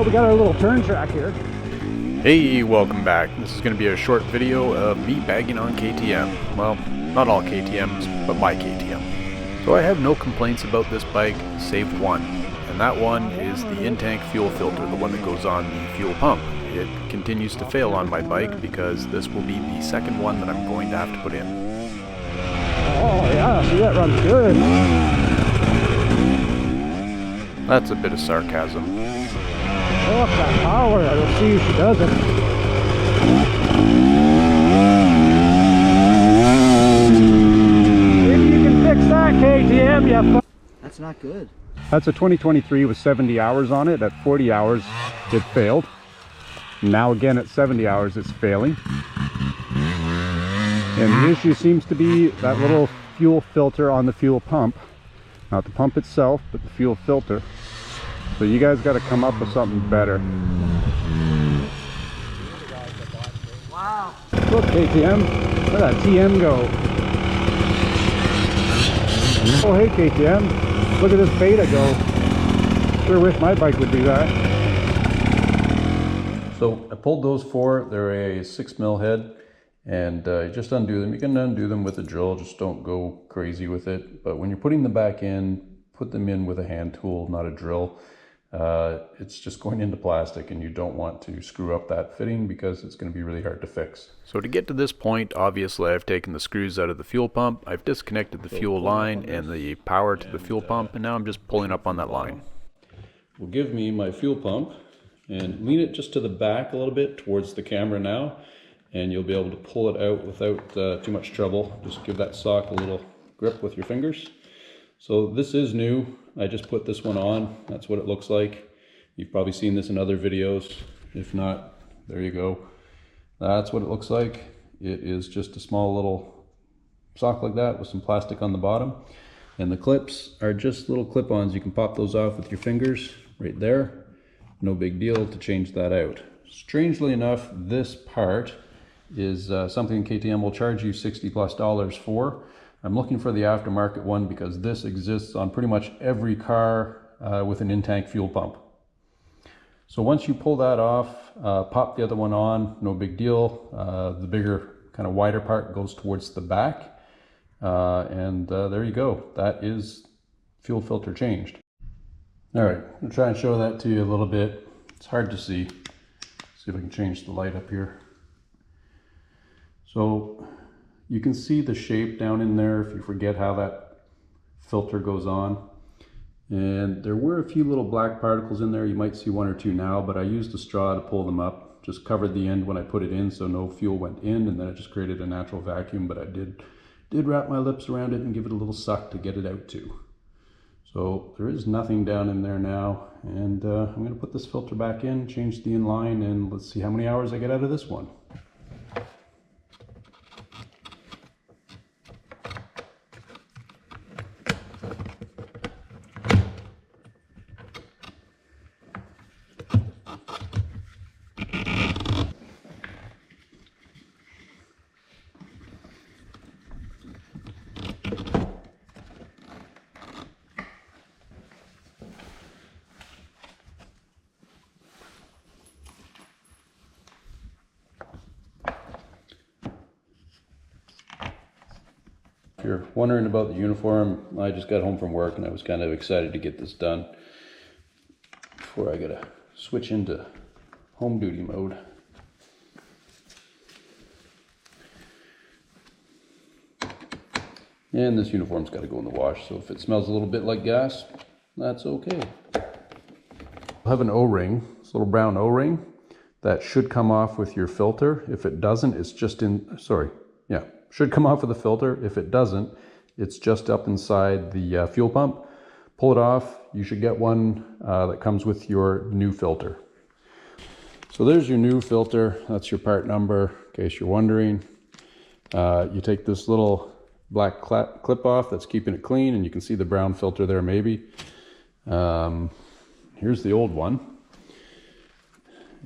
we got our little turn track here. Hey, welcome back. This is going to be a short video of me bagging on KTM. Well, not all KTMs, but my KTM. So I have no complaints about this bike, save one. And that one is the in-tank fuel filter, the one that goes on the fuel pump. It continues to fail on my bike because this will be the second one that I'm going to have to put in. Oh yeah, see, that runs good. That's a bit of sarcasm. Oh, that power. Let's see if she does it. Maybe you can fix that, KTM, you. That's not good. That's a 2023 with 70 hours on it. At 40 hours, it failed. Now again at 70 hours, it's failing. And the issue seems to be that little fuel filter on the fuel pump. Not the pump itself, but the fuel filter. So you guys got to come up with something better. Wow. Look, KTM, where'd that TM go? Oh, hey, KTM, look at this beta go. Sure wish my bike would do that. So I pulled those four. They're a 6mm head, and just undo them. You can undo them with a drill, just don't go crazy with it. But when you're putting them back in, put them in with a hand tool, not a drill. It's just going into plastic, and you don't want to screw up that fitting because it's going to be really hard to fix. So to get to this point, obviously I've taken the screws out of the fuel pump, I've disconnected the fuel line and the power to the fuel pump, and now I'm just pulling up on that line. Will give me my fuel pump and lean it just to the back a little bit towards the camera now, and you'll be able to pull it out without too much trouble. Just give that sock a little grip with your fingers. So this is new. I just put this one on. That's what it looks like. You've probably seen this in other videos. If not, there you go. That's what it looks like. It is just a small little sock like that with some plastic on the bottom. And the clips are just little clip-ons. You can pop those off with your fingers right there. No big deal to change that out. Strangely enough, this part is something KTM will charge you $60+ for. I'm looking for the aftermarket one because this exists on pretty much every car with an in-tank fuel pump. So once you pull that off, pop the other one on, no big deal. The bigger, kind of wider part goes towards the back. And there you go. That is fuel filter changed. All right, I'm gonna try and show that to you a little bit. It's hard to see. See if I can change the light up here. So you can see the shape down in there if you forget how that filter goes on. And there were a few little black particles in there. You might see one or two now, but I used a straw to pull them up. Just covered the end when I put it in so no fuel went in, and then it just created a natural vacuum, but I did wrap my lips around it and give it a little suck to get it out too. So there is nothing down in there now, and I'm going to put this filter back in, change the inline, and let's see how many hours I get out of this one. If you're wondering about the uniform, I just got home from work and I was kind of excited to get this done before I gotta switch into home duty mode. And this uniform's got to go in the wash, so if it smells a little bit like gas, that's okay. I'll have an O-ring, this little brown O-ring that should come off with your filter. If it doesn't, it's just should come off with the filter. If it doesn't, it's just up inside the fuel pump. Pull it off. You should get one that comes with your new filter. So there's your new filter. That's your part number, in case you're wondering. You take this little black clip off that's keeping it clean, and you can see the brown filter there maybe. Here's the old one.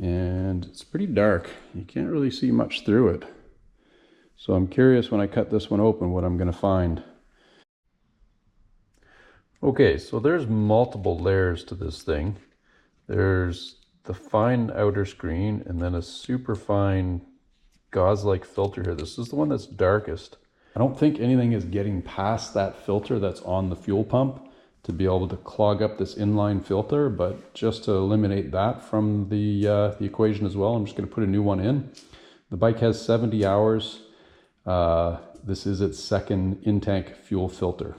And it's pretty dark. You can't really see much through it. So I'm curious when I cut this one open what I'm going to find. Okay, so there's multiple layers to this thing. There's the fine outer screen and then a super fine gauze-like filter here. This is the one that's darkest. I don't think anything is getting past that filter that's on the fuel pump to be able to clog up this inline filter, but just to eliminate that from the equation as well, I'm just going to put a new one in. The bike has 70 hours. This is its second in-tank fuel filter.